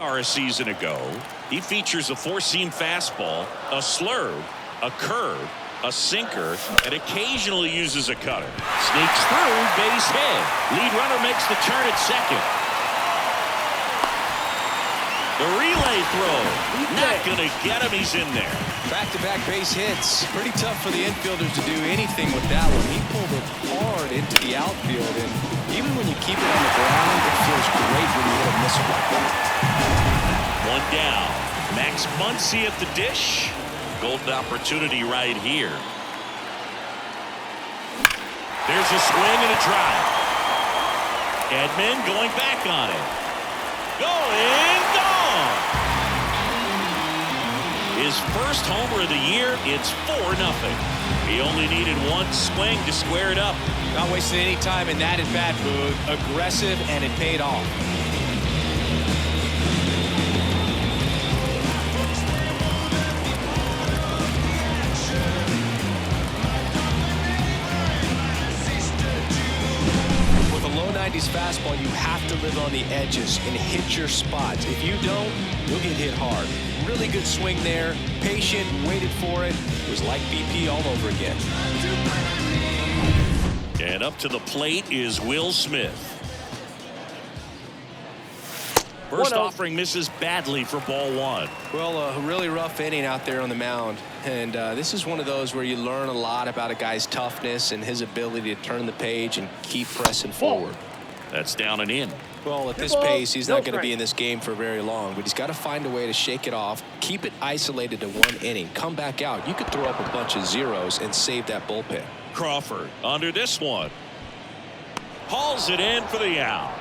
A season ago, he features a four-seam fastball, a slurve, a curve, a sinker, and occasionally uses a cutter. Sneaks through, base hit. Lead runner makes the turn at second. The relay throw, not going to get him. He's in there. Back-to-back base hits. Pretty tough for the infielders to do anything with that one. He pulled it hard into the outfield, and even when you keep it on the ground, it feels great when you hit a missile like that. One down. Max Muncy at the dish. Golden opportunity right here. There's a swing and a drive. Edman going back on it. Going, gone. His first homer of the year. It's 4-0. He only needed one swing to square it up. Not wasting any time in that at-bat, Boog. Aggressive, and it paid off. With a low 90s fastball, you have to live on the edges and hit your spots. If you don't, you'll get hit hard. Really good swing there. Patient, waited for it. It was like BP all over again. And up to the plate is Will Smith. First offering misses badly for ball one. Well, a really rough inning out there on the mound. And this is one of those where you learn a lot about a guy's toughness and his ability to turn the page and keep pressing forward. That's down and in. Well, at this pace, he's not going to be in this game for very long, but he's got to find a way to shake it off, keep it isolated to one inning, come back out. You could throw up a bunch of zeros and save that bullpen. Crawford under this one. Hauls it in for the out.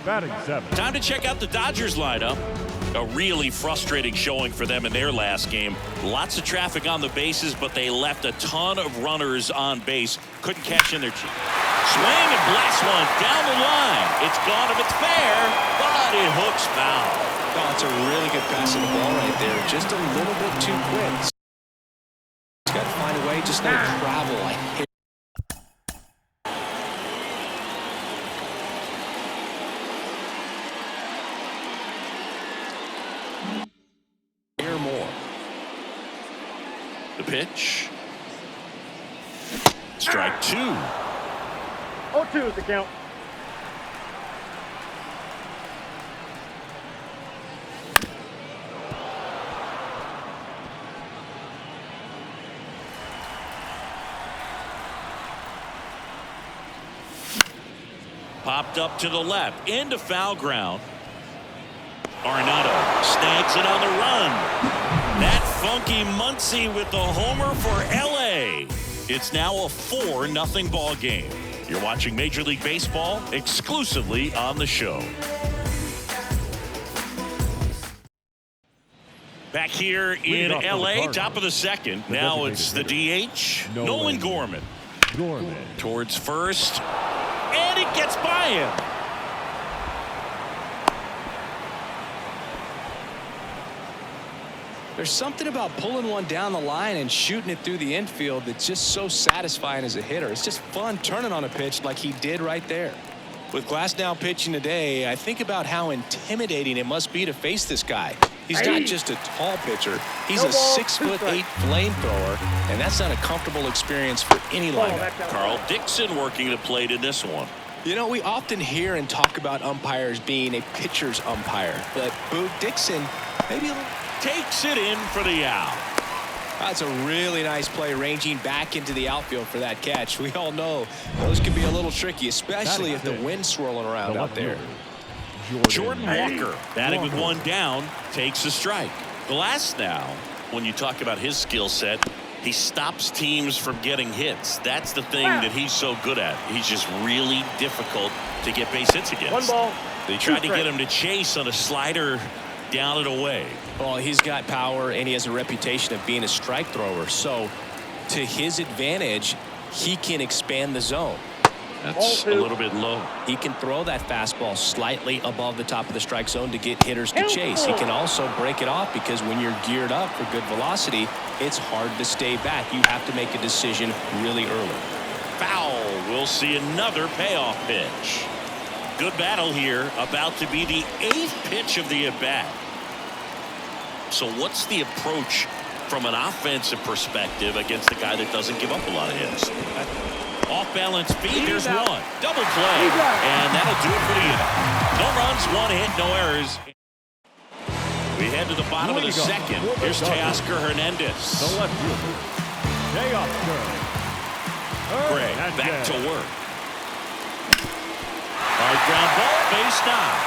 Batting 7. Time to check out the Dodgers lineup. A really frustrating showing for them in their last game. Lots of traffic on the bases, but they left a ton of runners on base. Couldn't cash in their cheap. Swing and blast one down the line. It's gone if it's fair, but it hooks foul. Oh, it's a really good pass of the ball right there. Just a little bit too quick. He's got to find a way, just no travel. I hate. More. The pitch. Strike two. 0-2 is the count. Popped up to the left into foul ground. Arenado snags it on the run. That funky Muncy with the homer for LA. It's now a 4-0 ball game. You're watching Major League Baseball exclusively on the show. Back here in LA, top of the second. Now it's the DH, Nolan Gorman. Towards first, and it gets by him. There's something about pulling one down the line and shooting it through the infield that's just so satisfying as a hitter. It's just fun turning on a pitch like he did right there. With Glasnow pitching today, I think about how intimidating it must be to face this guy. He's not just a tall pitcher. He's a 6'8" flamethrower, and that's not a comfortable experience for any lineup. Carl Dixon working the plate in this one. You know, we often hear and talk about umpires being a pitcher's umpire, but Boog Dixon maybe a little. Takes it in for the out. That's a really nice play, ranging back into the outfield for that catch. We all know those can be a little tricky, especially if the wind's swirling around out there. Jordan Walker batting with one down, takes a strike. Glasnow, when you talk about his skill set, he stops teams from getting hits. That's the thing that he's so good at. He's just really difficult to get base hits against. 1 ball. They tried to get him to chase on a slider down and away. Well, he's got power, and he has a reputation of being a strike thrower. So, to his advantage, he can expand the zone. That's a little bit low. He can throw that fastball slightly above the top of the strike zone to get hitters to chase. He can also break it off because when you're geared up for good velocity, it's hard to stay back. You have to make a decision really early. Foul. We'll see another payoff pitch. Good battle here. About to be the 8th pitch of the at-bat. So what's the approach from an offensive perspective against a guy that doesn't give up a lot of hits? Off balance speed. There's one. Double play. And that'll do it for the inning. No runs, 1 hit, no errors. We head to the bottom of the second. Here's Teoscar Hernandez. The left fielder, Teoscar. Gray back to work. Hard ground ball, base knock.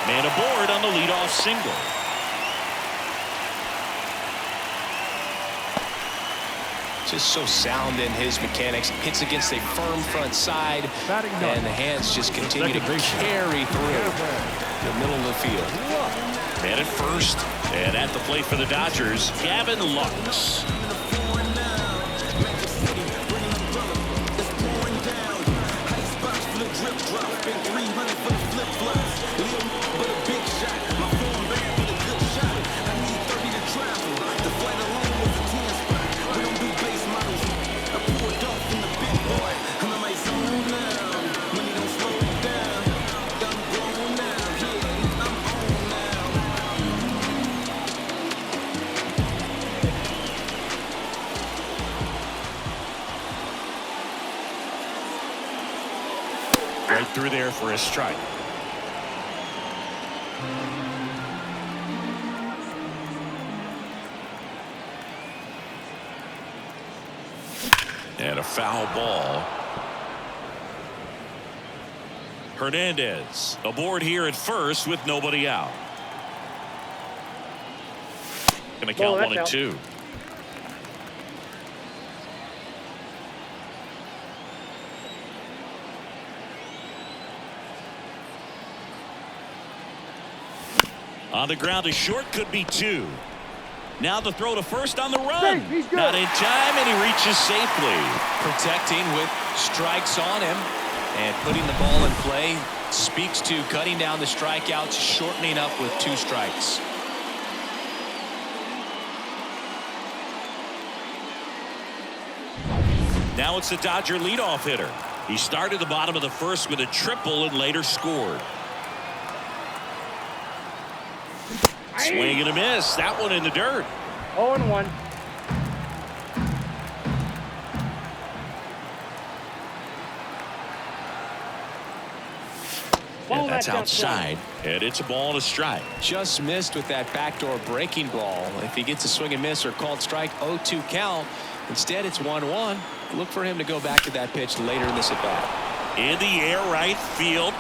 Man aboard on the leadoff single. Just so sound in his mechanics. Hits against a firm front side, and the hands just continue to carry through the middle of the field. Man at first, and at the plate for the Dodgers, Gavin Lux. Right through there for a strike. And a foul ball. Hernandez aboard here at first with nobody out. Gonna count 1 and 2. On the ground to short, could be 2. Now the throw to first on the run. Not in time, and he reaches safely. Protecting with strikes on him and putting the ball in play. Speaks to cutting down the strikeouts, shortening up with 2 strikes. Now it's the Dodger leadoff hitter. He started the bottom of the first with a triple and later scored. Swing and a miss. That one in the dirt. 0-1. And that's outside. And it's a ball and a strike. Just missed with that backdoor breaking ball. If he gets a swing and miss or called strike, 0-2 count. Instead, it's 1-1. Look for him to go back to that pitch later in this at bat. In the air, right field.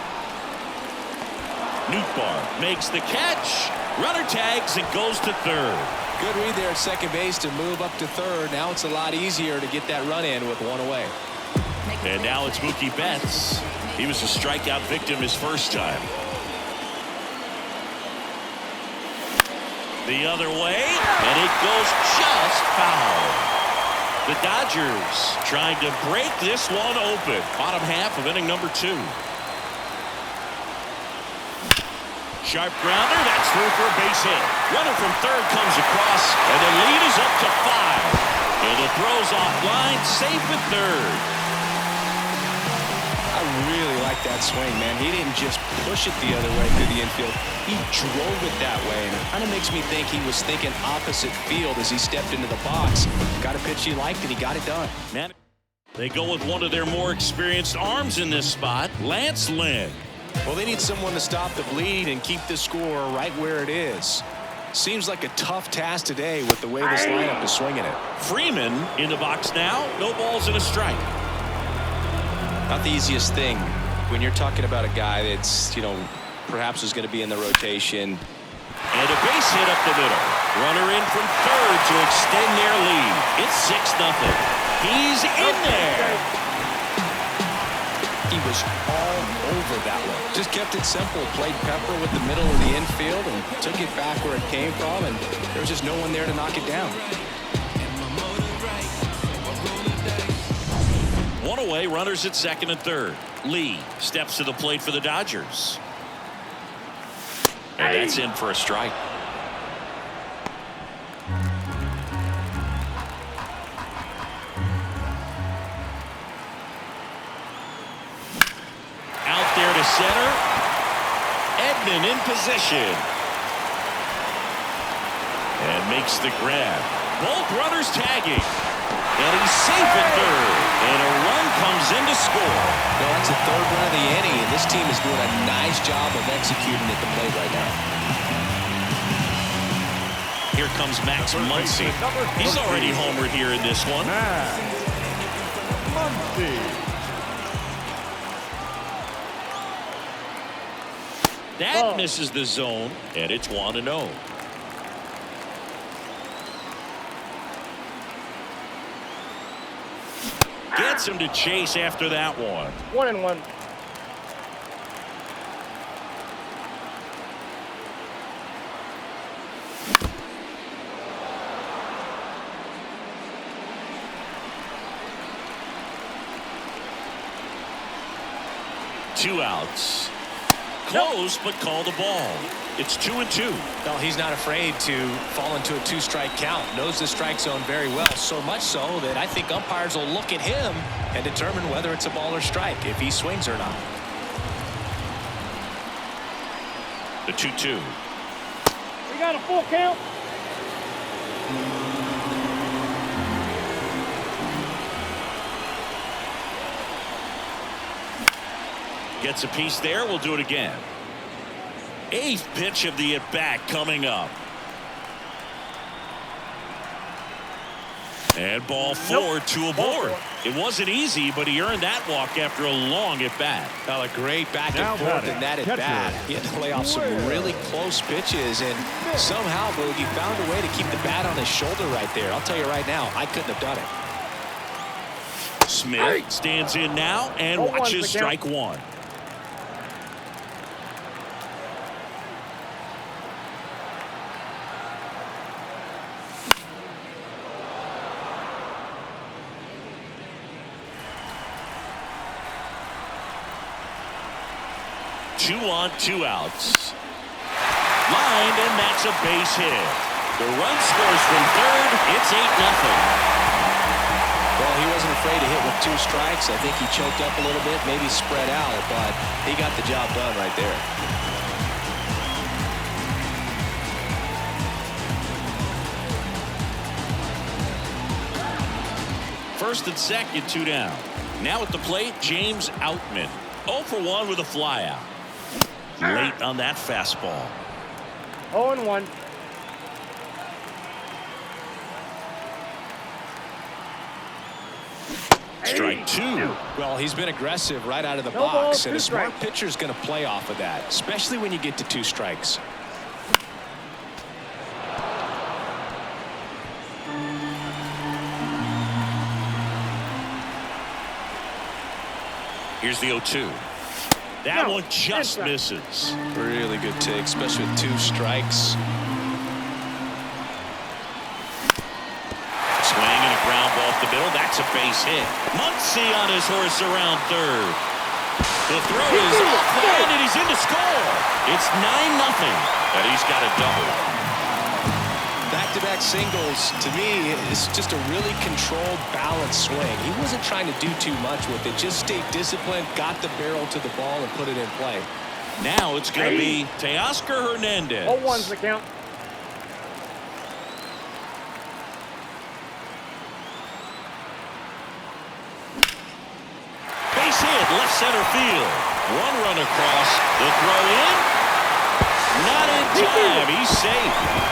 Nootbaar makes the catch. Runner tags and goes to third. Good read there at second base to move up to third. Now it's a lot easier to get that run in with 1 away. And now it's Mookie Betts. He was a strikeout victim his first time. The other way, and it goes just foul. The Dodgers trying to break this one open. Bottom half of inning number 2. Sharp grounder, that's through for a base hit. Runner from third comes across, and the lead is up to 5. And the throw's offline, safe at third. I really like that swing, man. He didn't just push it the other way through the infield. He drove it that way, and it kind of makes me think he was thinking opposite field as he stepped into the box. Got a pitch he liked, and he got it done. Man, they go with one of their more experienced arms in this spot, Lance Lynn. Well, they need someone to stop the bleed and keep the score right where it is. Seems like a tough task today with the way this lineup is swinging it. Freeman in the box now. No balls and a strike. Not the easiest thing when you're talking about a guy that's, perhaps is going to be in the rotation. And a base hit up the middle. Runner in from third to extend their lead. It's 6-0. He's in there. He was all over that one. Just kept it simple. Played pepper with the middle of the infield and took it back where it came from, and there was just no one there to knock it down. 1 away, runners at second and third. Lee steps to the plate for the Dodgers. And that's in for a strike. Edman in position. And makes the grab. Both runners tagging. And he's safe at third. And a run comes in to score. Well, that's the third run of the inning, and this team is doing a nice job of executing at the plate right now. Here comes Max Muncy. He's already homered here in this one. That misses the zone, and it's 1-0. Gets him to chase after that one. 1-1. Two outs. Close, but call the ball. It's 2-2. Well, he's not afraid to fall into a two-strike count. Knows the strike zone very well, so much so that I think umpires will look at him and determine whether it's a ball or strike, if he swings or not. The 2-2. We got a full count. Gets a piece there. We'll do it again. Eighth pitch of the at-bat coming up. And ball four to a board. It wasn't easy, but he earned that walk after a long at-bat. Well, a great back and forth in that at-bat. He had to lay off some really close pitches, and somehow Boogie found a way to keep the bat on his shoulder right there. I'll tell you right now, I couldn't have done it. Smith stands in now and watches strike one. Two on, two outs. Lined, and that's a base hit. The run scores from third. It's 8-0. Well, he wasn't afraid to hit with two strikes. I think he choked up a little bit, maybe spread out, but he got the job done right there. First and second, two down. Now at the plate, James Outman. 0 for 1 with a flyout. Late on that fastball. 0-1. Strike two. Well, he's been aggressive right out of the box, and a smart pitcher's going to play off of that, especially when you get to two strikes. Here's the 0-2. That one just misses. Really good take, especially with two strikes. Swing and a ground ball up the middle. That's a base hit. Muncy on his horse around third. The throw is offline, and he's in to score. It's 9-0, and he's got a double. Back-to-back singles, to me, is just a really controlled, balanced swing. He wasn't trying to do too much with it. Just stayed disciplined, got the barrel to the ball, and put it in play. Now it's going to be Teoscar Hernandez. 0-1's the count. Base hit, left center field. One run across. The throw in. Not in time. He's safe.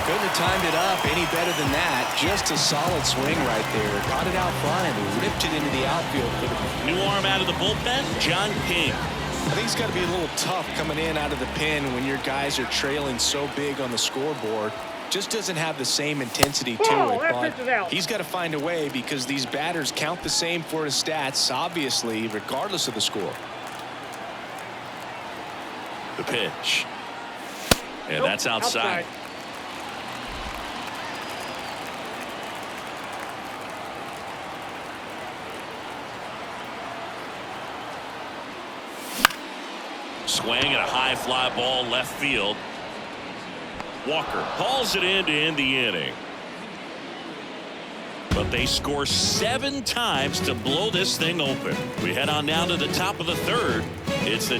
Couldn't have timed it up any better than that. Just a solid swing right there. Caught it out front and ripped it into the outfield. For the new arm out of the bullpen, John King. I think it's got to be a little tough coming in out of the pen when your guys are trailing so big on the scoreboard. Just doesn't have the same intensity to it. But he's got to find a way because these batters count the same for his stats, obviously, regardless of the score. The pitch. And that's outside. Swing and a high fly ball left field. Walker hauls it in to end the inning. But they score 7 times to blow this thing open. We head on down to the top of the third. It's the